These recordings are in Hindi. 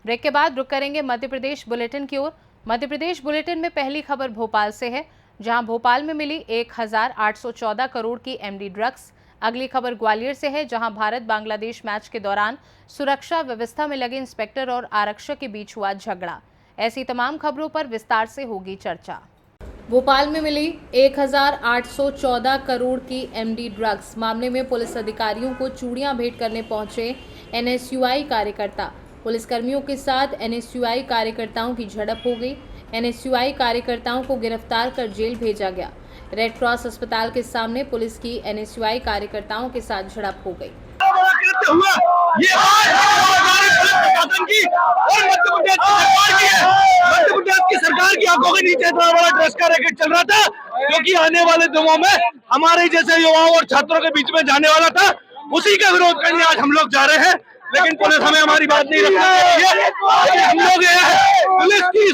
ब्रेक के बाद रुक करेंगे मध्य प्रदेश बुलेटिन की ओर। मध्य प्रदेश बुलेटिन में पहली खबर भोपाल से है, जहां भोपाल में मिली 1814 करोड़ की एमडी ड्रग्स। अगली खबर ग्वालियर से है, जहां भारत बांग्लादेश मैच के दौरान सुरक्षा व्यवस्था में लगे इंस्पेक्टर और आरक्षक के बीच हुआ झगड़ा। ऐसी तमाम खबरों पर विस्तार से होगी चर्चा। भोपाल में मिली 1814 करोड़ की एमडी ड्रग्स मामले में पुलिस अधिकारियों को चूड़ियां भेंट करने पहुंचे एनएसयूआई कार्यकर्ता। पुलिसकर्मियों के साथ एनएसयूआई कार्यकर्ताओं की झड़प हो गई। एनएसयूआई कार्यकर्ताओं को गिरफ्तार कर जेल भेजा गया। रेड क्रॉस अस्पताल के सामने पुलिस की एनएसयूआई कार्यकर्ताओं के साथ झड़प हो गई। ये मध्य प्रदेश की सरकार की आंखों के नीचे इतना बड़ा ड्रग्स का रैकेट चल रहा था, क्योंकि आने वाले दिनों में हमारे जैसे युवाओं और छात्रों के बीच में जाने वाला था। उसी का विरोध करने आज हम लोग जा रहे हैं, लेकिन पुलिस हमें हमारी बात नहीं रखने दे रही है। हम लोग पुलिस की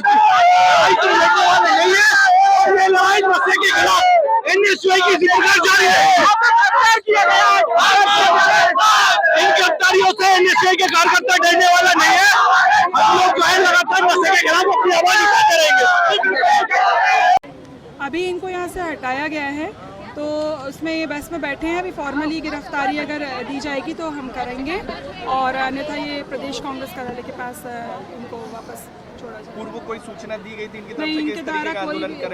लड़ने वाले नहीं है। ये लड़ाई नशे के खिलाफ एनएसयूआई की सरकार जारी है। इन गिरफ्तारियों से एनएसयूआई के कार्यकर्ता डरने वाला नहीं है। हम लोग जो है लगातार नशे के खिलाफ अपनी आवाज उठाते रहेंगे। अभी इनको यहाँ से हटाया गया है, तो उसमें ये बस में बैठे हैं। अभी फॉर्मली गिरफ्तारी अगर दी जाएगी तो हम करेंगे, और अन्यथा ये प्रदेश कांग्रेस कार्यालय के पास इनको वापस छोड़ा जाए। पूर्व कोई सूचना दी गई थी इनकी तरफ नहीं, से? इनके द्वारा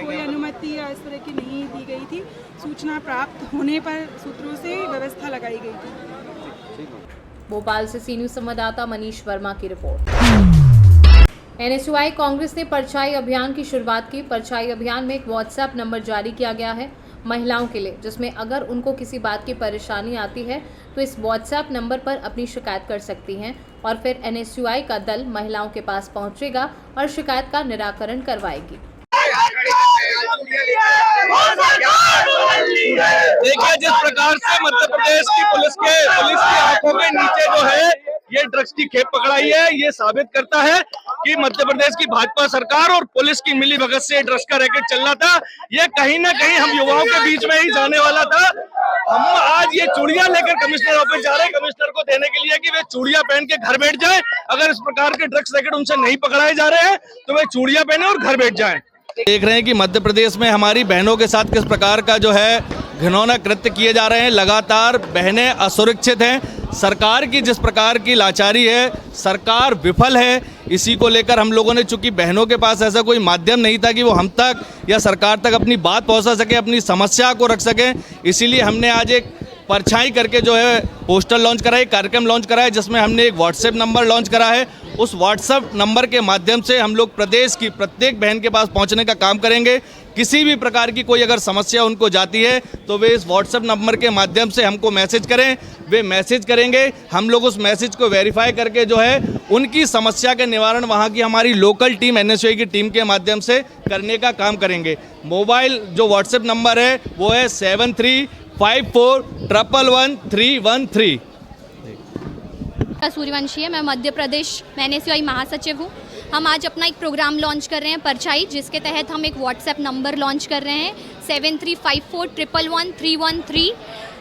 कोई अनुमति या इस तरह की नहीं दी गई थी। सूचना प्राप्त होने पर सूत्रों से व्यवस्था लगाई गई थी। भोपाल से सी न्यूज संवाददाता मनीष वर्मा की रिपोर्ट। एनएसयूआई कांग्रेस ने परछाई अभियान की शुरुआत की। परछाई अभियान में एक व्हाट्सएप नंबर जारी किया गया है महिलाओं के लिए, जिसमें अगर उनको किसी बात की परेशानी आती है तो इस व्हाट्सएप नंबर पर अपनी शिकायत कर सकती हैं, और फिर एनएसयूआई का दल महिलाओं के पास पहुंचेगा और शिकायत का निराकरण करवाएगी। देखिए, जिस प्रकार से मध्य प्रदेश की पुलिस की आंखों के नीचे जो है ये ड्रग्स की खेप पकड़ाई है, ये साबित करता है कि मध्य प्रदेश की भाजपा सरकार और पुलिस की मिलीभगत से ड्रग्स का रैकेट चल रहा था। ये कहीं ना कहीं हम युवाओं के बीच में ही जाने वाला था। हम आज ये चूड़ियां लेकर कमिश्नर ऑफिस जा रहे हैं, कमिश्नर को देने के लिए कि वे चूड़ियां पहन के घर बैठ जाएं। अगर इस प्रकार के ड्रग्स रैकेट उनसे नहीं पकड़ाए जा रहे हैं तो वे चूड़ियां पहने और घर बैठ जाएं। देख रहे हैं कि मध्य प्रदेश में हमारी बहनों के साथ किस प्रकार का जो है घिनौना कृत्य किए जा रहे हैं। लगातार बहनें असुरक्षित हैं। सरकार की जिस प्रकार की लाचारी है, सरकार विफल है। इसी को लेकर हम लोगों ने, चूंकि बहनों के पास ऐसा कोई माध्यम नहीं था कि वो हम तक या सरकार तक अपनी बात पहुंचा सके, अपनी समस्या को रख सकें, इसीलिए हमने आज एक परछाई करके जो है पोस्टर लॉन्च करा है, कार्यक्रम लॉन्च करा है, जिसमें हमने एक व्हाट्सएप नंबर लॉन्च करा है। उस व्हाट्सएप नंबर के माध्यम से हम लोग प्रदेश की प्रत्येक बहन के पास पहुंचने का काम करेंगे। किसी भी प्रकार की कोई अगर समस्या उनको जाती है तो वे इस व्हाट्सएप नंबर के माध्यम से हमको मैसेज करें, वे मैसेज करेंगे। हम लोग उस मैसेज को वेरीफाई करके जो है उनकी समस्या के निवारण वहाँ की हमारी लोकल टीम एनएसयूआई की टीम के माध्यम से करने का काम करेंगे। मोबाइल जो व्हाट्सएप नंबर है वो है 7354111313। सूर्यवंशी है, मैं मध्य प्रदेश एनएसयूआई महासचिव हूँ। हम आज अपना एक प्रोग्राम लॉन्च कर रहे हैं परछाई, जिसके तहत हम एक व्हाट्सएप नंबर लॉन्च कर रहे हैं 7354111313,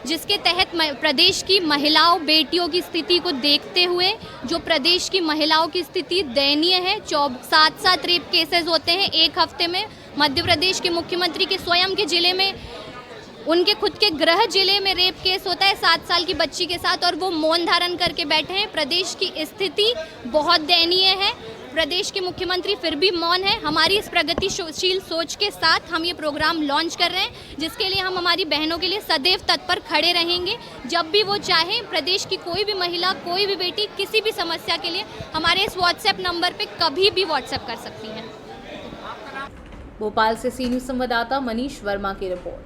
जिसके तहत प्रदेश की महिलाओं बेटियों की स्थिति को देखते हुए, जो प्रदेश की महिलाओं की स्थिति दयनीय है, 7 रेप केसेस होते हैं एक हफ्ते में। मध्य प्रदेश के मुख्यमंत्री के स्वयं के ज़िले में, उनके खुद के गृह जिले में रेप केस होता है 7 साल की बच्ची के साथ, और वो मौन धारण करके बैठे हैं। प्रदेश की स्थिति बहुत दयनीय है। प्रदेश के मुख्यमंत्री फिर भी मौन है। हमारी इस प्रगतिशील सोच के साथ हम ये प्रोग्राम लॉन्च कर रहे हैं, जिसके लिए हम हमारी बहनों के लिए सदैव तत्पर खड़े रहेंगे। जब भी वो चाहें, प्रदेश की कोई भी महिला, कोई भी बेटी किसी भी समस्या के लिए हमारे इस व्हाट्सएप नंबर पे कभी भी व्हाट्सएप कर सकती हैं। भोपाल से सी न्यूज संवाददाता मनीष वर्मा की रिपोर्ट।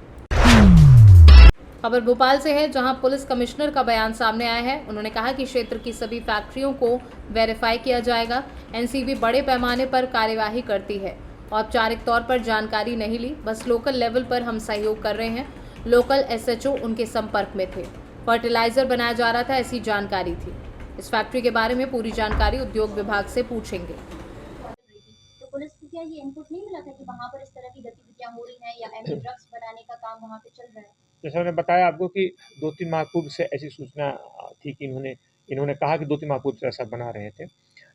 खबर भोपाल से है, जहां पुलिस कमिश्नर का बयान सामने आया है। उन्होंने कहा कि क्षेत्र की सभी फैक्ट्रियों को वेरीफाई किया जाएगा। एनसीबी बड़े पैमाने पर कार्यवाही करती है। औपचारिक तौर पर जानकारी नहीं ली, बस लोकल लेवल पर हम सहयोग कर रहे हैं। लोकल एसएचओ उनके संपर्क में थे। फर्टिलाइजर बनाया जा रहा था, ऐसी जानकारी थी। इस फैक्ट्री के बारे में पूरी जानकारी उद्योग विभाग से पूछेंगे। तो पुलिस को क्या ये इनपुट नहीं मिला था कि वहाँ पर इस तरह की गतिविधियां हो रही हैं या एमडी ड्रग्स बनाने का काम वहाँ पे चल रहा है? जैसे मैंने बताया आपको कि 2-3 माह पूर्व से ऐसी सूचना थी कि इन्होंने कहा कि 2-3 माह पूर्व से ऐसा बना रहे थे।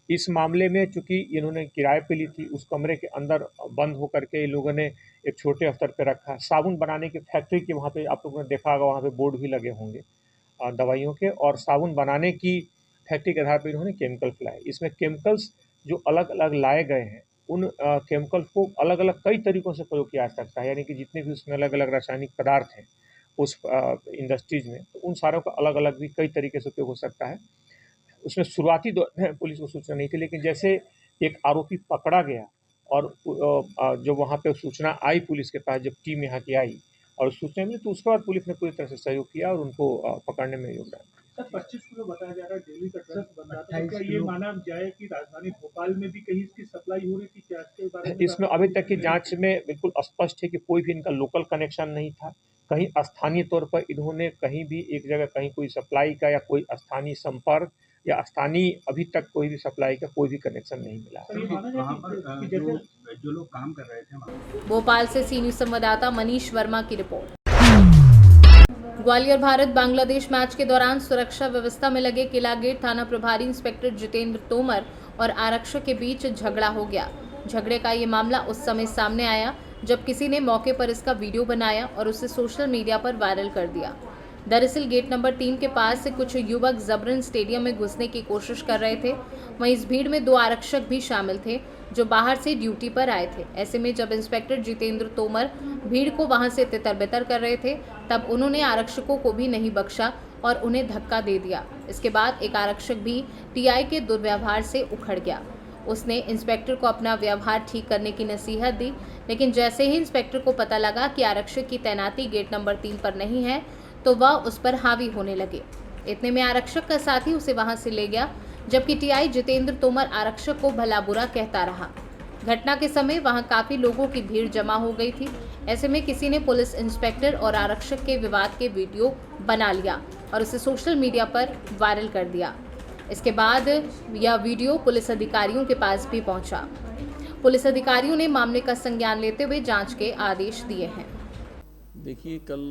इस मामले में चूंकि इन्होंने किराए पे ली थी, उस कमरे के अंदर बंद होकर के इन लोगों ने एक छोटे स्तर पे रखा। साबुन बनाने की फैक्ट्री के वहाँ पे आप लोगों ने देखा होगा, वहाँ पे बोर्ड भी लगे होंगे दवाइयों के, और साबुन बनाने की फैक्ट्री के आधार पर इन्होंने केमिकल लाए। इसमें केमिकल्स जो अलग अलग लाए गए हैं, उन केमिकल्स को अलग अलग कई तरीक़ों से प्रयोग किया जा सकता है, यानी कि जितने भी उसमें अलग अलग रासायनिक पदार्थ हैं उस इंडस्ट्रीज़ में, तो उन सारों का अलग अलग भी कई तरीके से उपयोग हो सकता है। उसमें शुरुआती दौर में पुलिस को सूचना नहीं थी, लेकिन जैसे एक आरोपी पकड़ा गया और जो वहाँ पे सूचना आई पुलिस के पास, जब टीम यहाँ की आई और सूचना मिली, तो उसके बाद पुलिस ने पूरी तरह से सहयोग किया और उनको पकड़ने में योगदान। सर 25 किलो बताया जा रहा है डेली का ड्रग्स बन रहा था, क्या ये माना जाए कि राजधानी भोपाल में भी कहीं इसकी सप्लाई हो रही थी क्या? इसके बारे में इसमें अभी तक की जांच में बिल्कुल स्पष्ट है कि कोई भी इनका लोकल कनेक्शन नहीं था। कहीं स्थानीय तौर पर इन्होंने कहीं भी एक जगह कहीं कोई सप्लाई का या कोई स्थानीय संपर्क या स्थानीय अभी तक कोई भी सप्लाई का कोई भी कनेक्शन नहीं मिला। जो लोग काम कर रहे थे। भोपाल से सी न्यूज संवाददाता मनीष वर्मा की रिपोर्ट। ग्वालियर भारत बांग्लादेश मैच के दौरान सुरक्षा व्यवस्था में लगे किला गेट थाना प्रभारी इंस्पेक्टर जितेंद्र तोमर और आरक्षक के बीच झगड़ा हो गया। झगड़े का ये मामला उस समय सामने आया जब किसी ने मौके पर इसका वीडियो बनाया और उसे सोशल मीडिया पर वायरल कर दिया। दरअसल गेट नंबर 3 के पास से कुछ युवक जबरन स्टेडियम में घुसने की कोशिश कर रहे थे। वहीं इस भीड़ में 2 आरक्षक भी शामिल थे जो बाहर से ड्यूटी पर आए थे। ऐसे में जब इंस्पेक्टर जितेंद्र तोमर भीड़ को वहां से तितर-बितर कर रहे थे, तब उन्होंने आरक्षकों को भी नहीं बख्शा और उन्हें धक्का दे दिया। इसके बाद एक आरक्षक भी टीआई के दुर्व्यवहार से उखड़ गया। उसने इंस्पेक्टर को अपना व्यवहार ठीक करने की नसीहत दी, लेकिन जैसे ही इंस्पेक्टर को पता लगा कि आरक्षक की तैनाती गेट नंबर 3 पर नहीं है, तो वह उस पर हावी होने लगे। इतने में आरक्षक का साथी उसे वहां से ले गया, जबकि टीआई जितेंद्र तोमर आरक्षक को भला बुरा कहता रहा। घटना के समय वहां काफी लोगों की भीड़ जमा हो गई थी। ऐसे में किसी ने पुलिस इंस्पेक्टर और आरक्षक के विवाद के वीडियो बना लिया और उसे सोशल मीडिया पर वायरल कर दिया। इसके बाद यह वीडियो पुलिस अधिकारियों के पास भी पहुंचा। पुलिस अधिकारियों ने मामले का संज्ञान लेते हुए जांच के आदेश दिए हैं। देखिए, कल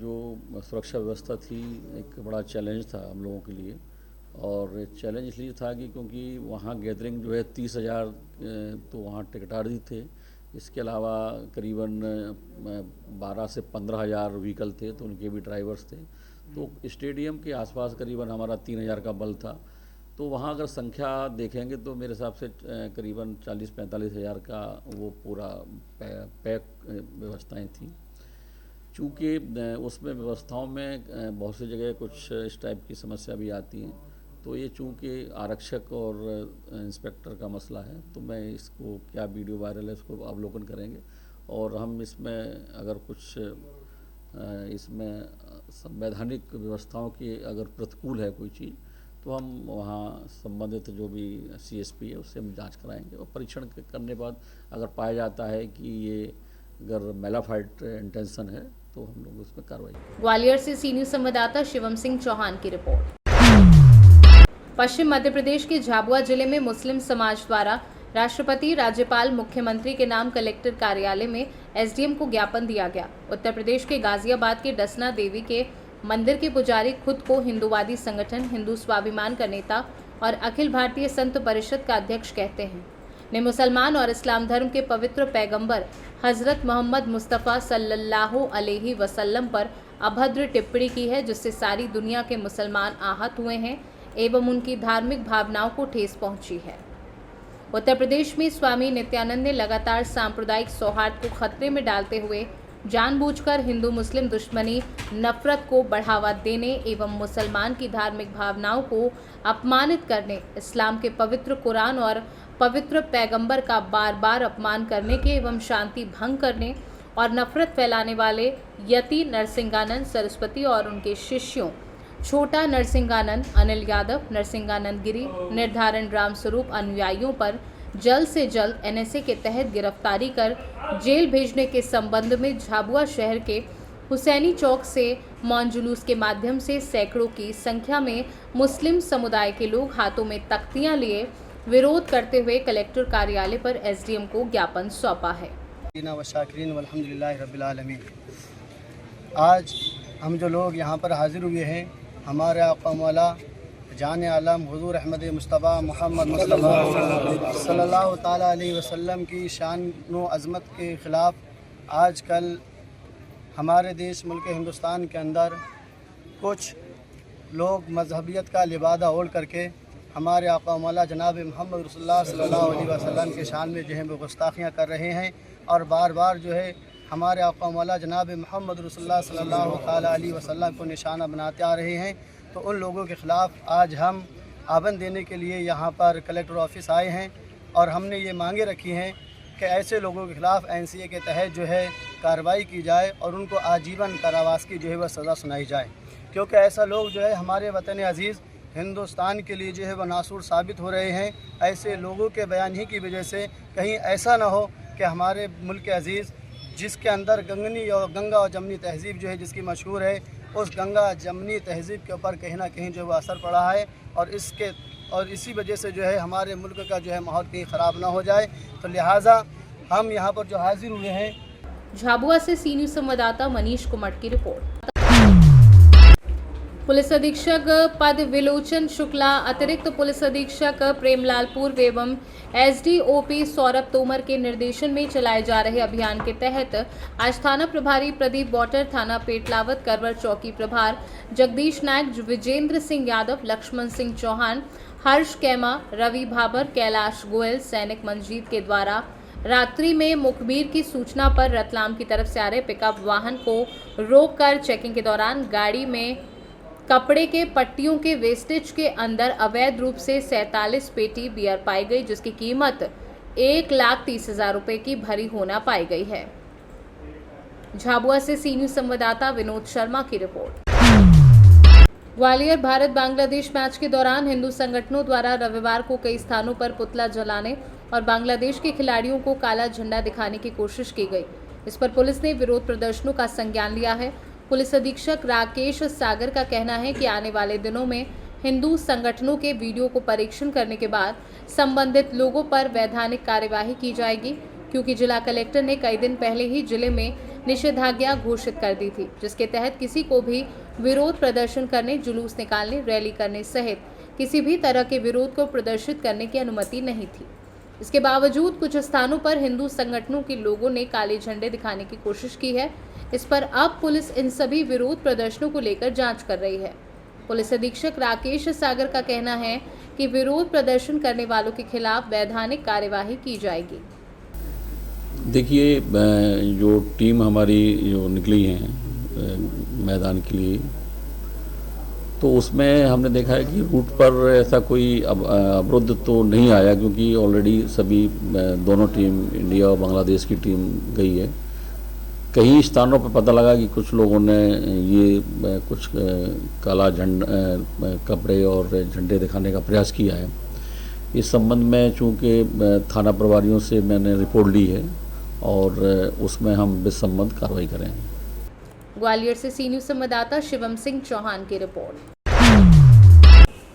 जो सुरक्षा व्यवस्था थी एक बड़ा चैलेंज था हम लोगों के लिए, और चैलेंज इसलिए था कि क्योंकि वहाँ गैदरिंग जो है 30,000 तो वहाँ टिकटार्जी थे। इसके अलावा करीबन 12 से 15,000 व्हीकल थे, तो उनके भी ड्राइवर्स थे। तो स्टेडियम के आसपास करीबन हमारा 3,000 का बल था। तो वहाँ अगर संख्या देखेंगे तो मेरे हिसाब से करीबन 40-45 हज़ार का वो पूरा पैक व्यवस्थाएं थी। चूँकि उसमें व्यवस्थाओं में बहुत सी जगह कुछ इस टाइप की समस्या भी आती हैं, तो ये चूँकि आरक्षक और इंस्पेक्टर का मसला है, तो मैं इसको क्या वीडियो वायरल है इसको अवलोकन करेंगे, और हम इसमें अगर कुछ इसमें संवैधानिक व्यवस्थाओं की अगर प्रतिकूल है कोई चीज़, तो हम वहाँ संबंधित जो भी CSP है उससे हम जांच कराएंगे, और परीक्षण करने बाद अगर पाया जाता है कि ये अगर मेलाफाइड इंटेंशन है तो हम लोग उस पर कार्रवाई। ग्वालियर से सी न्यूज संवाददाता शिवम सिंह चौहान की रिपोर्ट। पश्चिम मध्य प्रदेश के झाबुआ जिले में मुस्लिम समाज द्वारा राष्ट्रपति, राज्यपाल, मुख्यमंत्री के नाम कलेक्टर कार्यालय में SDM को ज्ञापन दिया गया। उत्तर प्रदेश के गाजियाबाद के डसना देवी के मंदिर के पुजारी खुद को हिंदूवादी संगठन हिंदू स्वाभिमान का नेता और अखिल भारतीय संत परिषद का अध्यक्ष कहते हैं, ने मुसलमान और इस्लाम धर्म के पवित्र पैगंबर हजरत मोहम्मद मुस्तफ़ा सल्लल्लाहु अलैहि वसल्लम पर अभद्र टिप्पणी की है, जिससे सारी दुनिया के मुसलमान आहत हुए हैं एवं उनकी धार्मिक भावनाओं को ठेस पहुंची है। उत्तर प्रदेश में स्वामी नित्यानंद ने लगातार सांप्रदायिक सौहार्द को खतरे में डालते हुए जानबूझकर हिंदू मुस्लिम दुश्मनी, नफरत को बढ़ावा देने एवं मुसलमान की धार्मिक भावनाओं को अपमानित करने, इस्लाम के पवित्र कुरान और पवित्र पैगंबर का बार बार अपमान करने के एवं शांति भंग करने और नफरत फैलाने वाले यति नरसिंहानंद सरस्वती और उनके शिष्यों छोटा नरसिंहानंद, अनिल यादव, नरसिंहानंद गिरी, निर्धारण रामस्वरूप अनुयायियों पर जल्द से जल्द NSA के तहत गिरफ्तारी कर जेल भेजने के संबंध में झाबुआ शहर के हुसैनी चौक से मौन जुलूस के माध्यम से सैकड़ों की संख्या में मुस्लिम समुदाय के लोग हाथों में तख्तियां लिए विरोध करते हुए कलेक्टर कार्यालय पर SDM को ज्ञापन सौंपा है। आज हम जो लोग यहाँ पर हाजिर हुए हैं, हमारे आका मौला जान आलम हुजूर अहमद मुस्तफ़ा मोहम्मद मुस्तफ़ा सल्लल्लाहु ताला अलैहि वसल्लम की शान व अज़मत के ख़िलाफ़ आजकल हमारे देश मुल्क हिंदुस्तान के अंदर कुछ लोग मजहबियत का लिबादा ओढ़ करके हमारे आका मौला जनाब मोहम्मद रसूलुल्लाह सल्लल्लाहु अलैहि वसल्लम के शान में जो है वो गुस्ताखियाँ कर रहे हैं और बार बार जो है हमारे आका मौला जनाब मोहम्मद रसूलुल्लाह सल्लल्लाहु ताला अलैहि वसल्लम को निशाना बनाते आ रहे हैं। तो उन लोगों के ख़िलाफ़ आज हम आबन देने के लिए यहाँ पर कलेक्टर ऑफिस आए हैं और हमने ये मांगे रखी हैं कि ऐसे लोगों के ख़िलाफ़ NCA के तहत जो है कार्रवाई की जाए और उनको आजीवन कारावास की जो है वह सज़ा सुनाई जाए, क्योंकि ऐसा लोग जो है हमारे वतन अज़ीज़ हिंदुस्तान के लिए जो है वह नासूर साबित हो रहे हैं। ऐसे लोगों के बयान ही की वजह से कहीं ऐसा ना हो कि हमारे मुल्क अज़ीज़ जिसके अंदर गंगा और जमनी तहज़ीब जो है जिसकी मशहूर है, उस गंगा जमनी तहज़ीब के ऊपर कहीं ना कहीं जो है असर पड़ा है और इसी वजह से जो है हमारे मुल्क का जो है माहौल कहीं ख़राब ना हो जाए। तो लिहाजा हम यहाँ पर जो हाजिर हुए हैं। झाबुआ से सी न्यूज़ संवाददाता मनीष कुमार की रिपोर्ट। पुलिस अधीक्षक पद विलोचन शुक्ला, अतिरिक्त पुलिस अधीक्षक प्रेमलाल पूर्व एवं SDOP सौरभ तोमर के निर्देशन में चलाए जा रहे अभियान के तहत आज थाना प्रभारी प्रदीप बॉटर, थाना पेटलावत करवर चौकी प्रभार जगदीश नायक, विजेंद्र सिंह यादव, लक्ष्मण सिंह चौहान, हर्ष कैमा, रवि भाबर, कैलाश गोयल, सैनिक मंजीत के द्वारा रात्रि में मुखबिर की सूचना पर रतलाम की तरफ से आ रहे पिकअप वाहन को रोककर चेकिंग के दौरान गाड़ी में कपड़े के पट्टियों के वेस्टेज के अंदर अवैध रूप से 47 पेटी बियर पाई गई, जिसकी कीमत 1,30,000 रुपए की भरी होना पाई गई है। झाबुआ से सी न्यूज़ संवाददाता विनोद शर्मा की रिपोर्ट। ग्वालियर भारत बांग्लादेश मैच के दौरान हिंदू संगठनों द्वारा रविवार को कई स्थानों पर पुतला जलाने और बांग्लादेश के खिलाड़ियों को काला झंडा दिखाने की कोशिश की गई। इस पर पुलिस ने विरोध प्रदर्शनों का संज्ञान लिया है। पुलिस अधीक्षक राकेश सागर का कहना है कि आने वाले दिनों में हिंदू संगठनों के वीडियो को परीक्षण करने के बाद संबंधित लोगों पर वैधानिक कार्यवाही की जाएगी, क्योंकि जिला कलेक्टर ने कई दिन पहले ही जिले में निषेधाज्ञा घोषित कर दी थी, जिसके तहत किसी को भी विरोध प्रदर्शन करने, जुलूस निकालने, रैली करने सहित किसी भी तरह के विरोध को प्रदर्शित करने की अनुमति नहीं थी। इसके बावजूद कुछ स्थानों पर हिंदू संगठनों के लोगों ने काले झंडे दिखाने की कोशिश की है। इस पर अब पुलिस इन सभी विरोध प्रदर्शनों को लेकर जांच कर रही है। पुलिस अधीक्षक राकेश सागर का कहना है कि विरोध प्रदर्शन करने वालों के खिलाफ वैधानिक कार्यवाही की जाएगी। देखिए, जो टीम हमारी जो निकली है मैदान के लिए, तो उसमें हमने देखा है कि रूट पर ऐसा कोई अवरुद्ध तो नहीं आया, क्योंकि ऑलरेडी सभी दोनों टीम, इंडिया और बांग्लादेश की टीम गई है। कई स्थानों पर पता लगा कि कुछ लोगों ने ये कुछ काला कपड़े और झंडे दिखाने का प्रयास किया है। इस संबंध में चूँकि थाना प्रभारियों से मैंने रिपोर्ट ली है और उसमें हम इस संबंध कार्रवाई करेंगे। ग्वालियर से सी न्यूज़ संवाददाता शिवम सिंह चौहान की रिपोर्ट।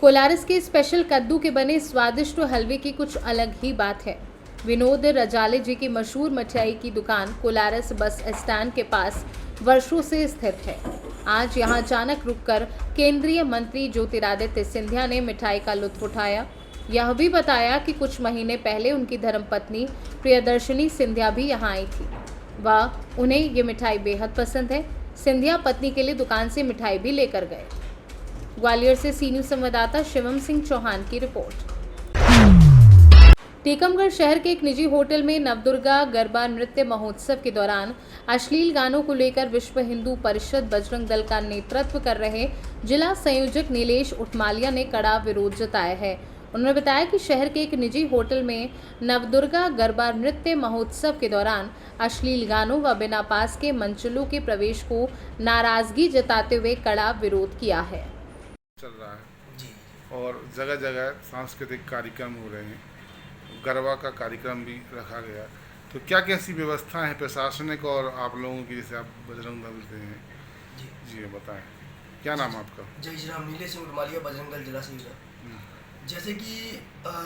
कोलारस के स्पेशल कद्दू के बने स्वादिष्ट हलवे की कुछ अलग ही बात है। विनोद रजाले जी की मशहूर मिठाई की दुकान कोलारस बस स्टैंड के पास वर्षों से स्थित है। आज यहां अचानक रुककर केंद्रीय मंत्री ज्योतिरादित्य सिंधिया ने मिठाई का लुत्फ उठाया। यह भी बताया कि कुछ महीने पहले उनकी धर्मपत्नी प्रियदर्शनी सिंधिया भी यहां आई थी। वह उन्हें ये मिठाई बेहद पसंद है। सिंधिया पत्नी के लिए दुकान से मिठाई भी लेकर गए। ग्वालियर से सी न्यूज़ संवाददाता शिवम सिंह चौहान की रिपोर्ट। टीकमगढ़ शहर के एक निजी होटल में नवदुर्गा गरबा नृत्य महोत्सव के दौरान अश्लील गानों को लेकर विश्व हिंदू परिषद बजरंग दल का नेतृत्व कर रहे जिला संयोजक नीलेश उटमालिया ने कड़ा विरोध जताया है। उन्होंने बताया कि शहर के एक निजी होटल में नवदुर्गा गरबा नृत्य महोत्सव के दौरान अश्लील गानों व बिना पास के मंचलों के प्रवेश को नाराजगी जताते हुए कड़ा विरोध किया है। चल रहा है जी, और जगह जगह सांस्कृतिक कार्यक्रम हो रहे हैं, गरबा का कार्यक्रम भी रखा गया। तो क्या कैसी व्यवस्था है प्रशासनिक और आप लोगों की, जैसे आप बजरंग दल से हैं? जी बताएं, क्या नाम है आपका? जय श्री राम, नीलेश उटमालिया, बजरंग दल जिला संयोजक। जैसे कि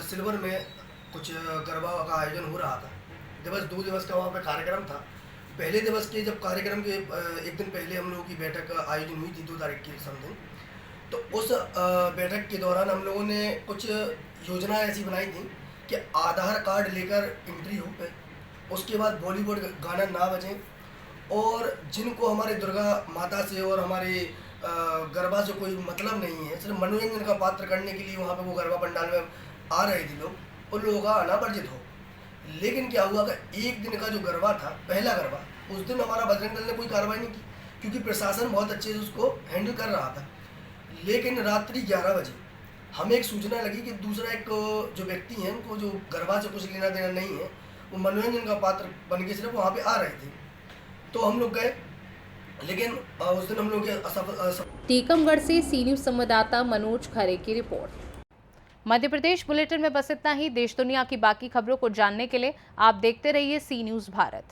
सिल्वर में कुछ गरबा का आयोजन हो रहा था, 2 दिवस का वहाँ पे कार्यक्रम था। पहले दिवस के जब कार्यक्रम के एक दिन पहले हम लोगों की बैठक आयोजन हुई थी 2 तारीख की समथिंग, तो उस बैठक के दौरान हम लोगों ने कुछ योजनाएं ऐसी बनाई थी कि आधार कार्ड लेकर एंट्री हो पे, उसके बाद बॉलीवुड गाना ना बजें, और जिनको हमारे दुर्गा माता से और हमारे गरबा से कोई मतलब नहीं है, सिर्फ मनोरंजन का पात्र करने के लिए वहाँ पे वो गरबा पंडाल में आ रहे थे लोग, उन लोगों का आना वर्जित हो। लेकिन क्या हुआ कि एक दिन का जो गरबा था, पहला गरबा, उस दिन हमारा बजरंग दल ने कोई कार्रवाई नहीं की क्योंकि प्रशासन बहुत अच्छे से उसको हैंडल कर रहा था। लेकिन रात्रि 11 बजे हमें एक सूचना लगी कि दूसरा एक जो व्यक्ति हैं, उनको जो गरबा से कुछ लेना देना नहीं है, वो मनोरंजन का पात्र बन के सिर्फ वहाँ पे आ रहे थे। तो हम लोग गए, लेकिन उस दिन हम लोग के टीकमगढ़ से सी न्यूज़ संवाददाता मनोज खरे की रिपोर्ट। मध्य प्रदेश बुलेटिन में बस इतना ही। देश दुनिया की बाकी खबरों को जानने के लिए आप देखते रहिए सी न्यूज़ भारत।